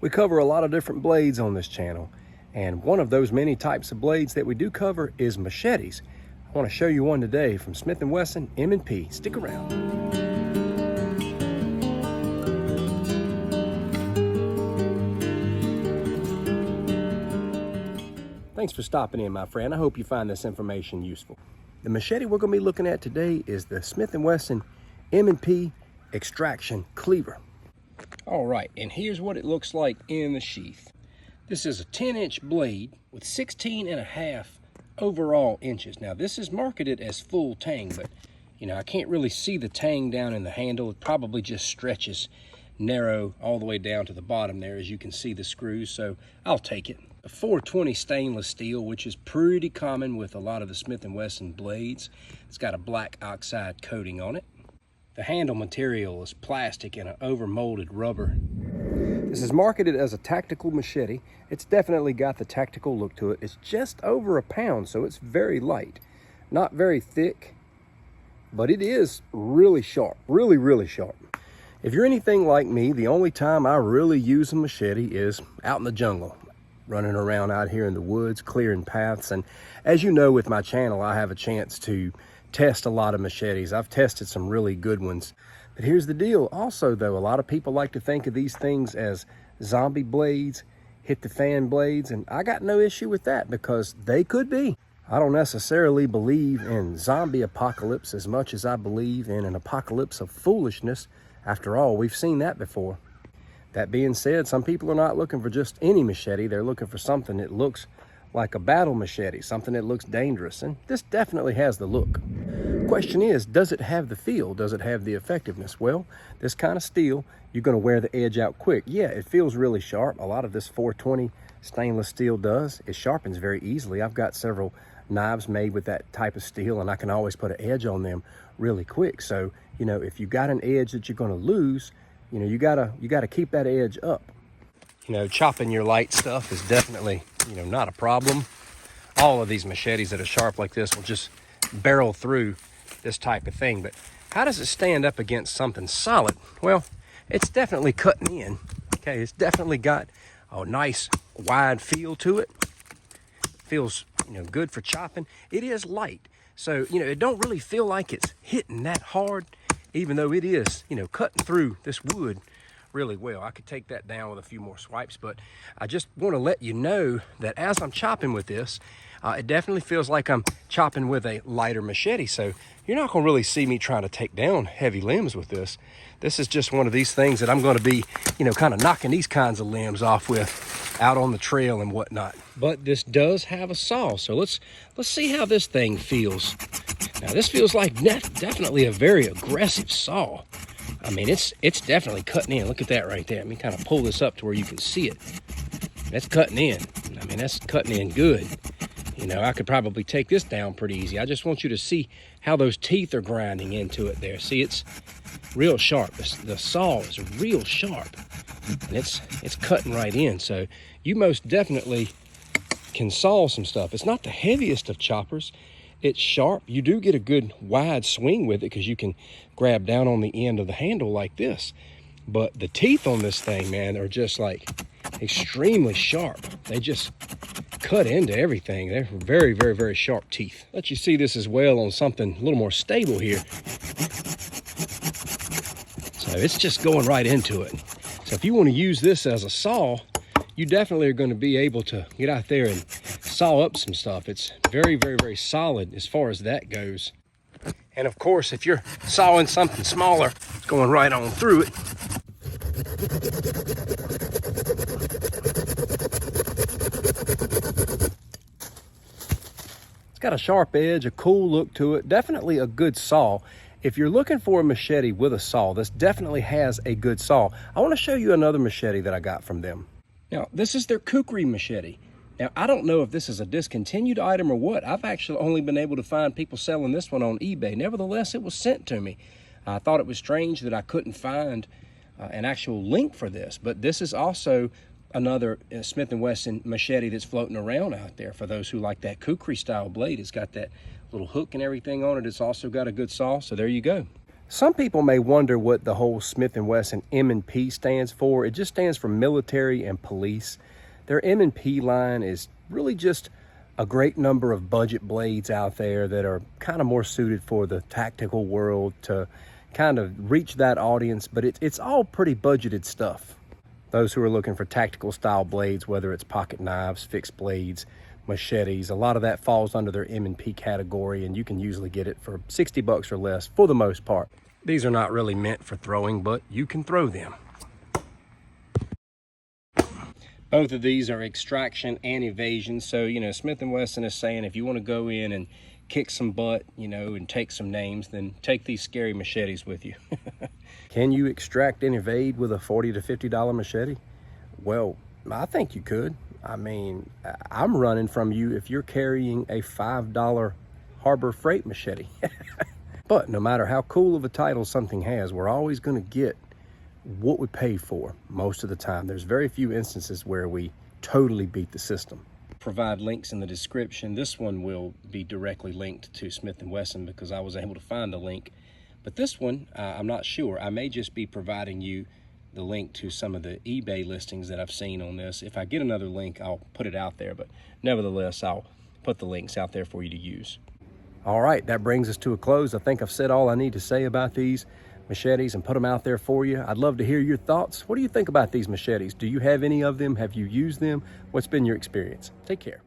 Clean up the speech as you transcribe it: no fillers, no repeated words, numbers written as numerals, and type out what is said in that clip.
We cover a lot of different blades on this channel, and one of those many types of blades that we do cover is machetes. I want to show you one today from Smith & Wesson M&P. Stick around. Thanks for stopping in, my friend. I hope you find this information useful. The machete we're going to be looking at today is the Smith & Wesson M&P Extraction Cleaver. All right, and here's what it looks like in the sheath. This is a 10-inch blade with 16.5 overall inches. Now, this is marketed as full tang, but I can't really see the tang down in the handle. It probably just stretches narrow all the way down to the bottom there, as you can see the screws, so I'll take it. A 420 stainless steel, which is pretty common with a lot of the Smith & Wesson blades. It's got a black oxide coating on it. The handle material is plastic and an over-molded rubber. This is marketed as a tactical machete. It's definitely got the tactical look to it. It's just over a pound, so it's very light. Not very thick, but it is really sharp, really sharp. If you're anything like me, the only time I really use a machete is out in the jungle, running around out here in the woods, clearing paths. And as you know, with my channel, I have a chance to test a lot of machetes. I've tested some really good ones. But here's the deal also, though. A lot of people like to think of these things as zombie blades, hit the fan blades, and I got no issue with that because they could be. I don't necessarily believe in zombie apocalypse as much as I believe in an apocalypse of foolishness. After all, we've seen that before. That being said, some people are not looking for just any machete. They're looking for something that looks like a battle machete, something that looks dangerous, and this definitely has the look. Question is, does it have the feel? Does it have the effectiveness? Well, this kind of steel, you're going to wear the edge out quick. Yeah, it feels really sharp. A lot of this 420 stainless steel does. It sharpens very easily. I've got several knives made with that type of steel, and I can always put an edge on them really quick. So, if you got an edge that you're going to lose, you gotta keep that edge up. Chopping your light stuff is definitely, not a problem. All of these machetes that are sharp like this will just barrel through this type of thing. But how does it stand up against something solid? Well, it's definitely cutting in. Okay, it's definitely got a nice wide feel to it. Feels, good for chopping. It is light, so it don't really feel like it's hitting that hard, even though it is, cutting through this wood really well. I could take that down with a few more swipes, but I just want to let you know that as I'm chopping with this, it definitely feels like I'm chopping with a lighter machete. So you're not going to really see me trying to take down heavy limbs with this. This is just one of these things that I'm going to be, kind of knocking these kinds of limbs off with out on the trail and whatnot. But this does have a saw, so let's see how this thing feels. Now this feels like definitely a very aggressive saw. I mean, it's definitely cutting in. Look at that right there. Let me kind of pull this up to where you can see it. That's cutting in. I mean, that's cutting in good. I could probably take this down pretty easy. I just want you to see how those teeth are grinding into it there. See, it's real sharp. The saw is real sharp, and it's cutting right in. So you most definitely can saw some stuff. It's not the heaviest of choppers. It's sharp. You do get a good wide swing with it because you can grab down on the end of the handle like this. But the teeth on this thing, man, are just like extremely sharp. They just cut into everything. They're very sharp teeth. Let you see this as well on something a little more stable here. So it's just going right into it. So if you want to use this as a saw, you definitely are going to be able to get out there and saw up some stuff. It's very solid as far as that goes. And of course, if you're sawing something smaller, it's going right on through it. It's got a sharp edge, a cool look to it, definitely a good saw. If you're looking for a machete with a saw, this definitely has a good saw. I want to show you another machete that I got from them. Now, this is their Kukri Machete. Now, I don't know if this is a discontinued item or what. I've actually only been able to find people selling this one on eBay. Nevertheless, it was sent to me. I thought it was strange that I couldn't find an actual link for this, but this is also another Smith & Wesson machete that's floating around out there for those who like that Kukri style blade. It's got that little hook and everything on it. It's also got a good saw, so there you go. Some people may wonder what the whole Smith & Wesson M&P stands for. It just stands for military and police. Their M&P line is really just a great number of budget blades out there that are kind of more suited for the tactical world to kind of reach that audience, but it's all pretty budgeted stuff. Those who are looking for tactical style blades, whether it's pocket knives, fixed blades, machetes, a lot of that falls under their M&P category, and you can usually get it for 60 bucks or less for the most part. These are not really meant for throwing, but you can throw them. Both of these are extraction and evasion. So, you know, Smith & Wesson is saying if you want to go in and kick some butt, you know, and take some names, then take these scary machetes with you. Can you extract and evade with a $40 to $50 machete? Well, I think you could. I mean, I'm running from you if you're carrying a $5 Harbor Freight machete. But no matter how cool of a title something has, we're always going to get what we pay for most of the time. There's very few instances where we totally beat the system. Provide links in the description. This one will be directly linked to Smith & Wesson because I was able to find the link. But this one, I'm not sure. I may just be providing you the link to some of the eBay listings that I've seen on this. If I get another link, I'll put it out there, but nevertheless, I'll put the links out there for you to use. All right, that brings us to a close. I think I've said all I need to say about these machetes and put them out there for you. I'd love to hear your thoughts. What do you think about these machetes? Do you have any of them? Have you used them? What's been your experience? Take care.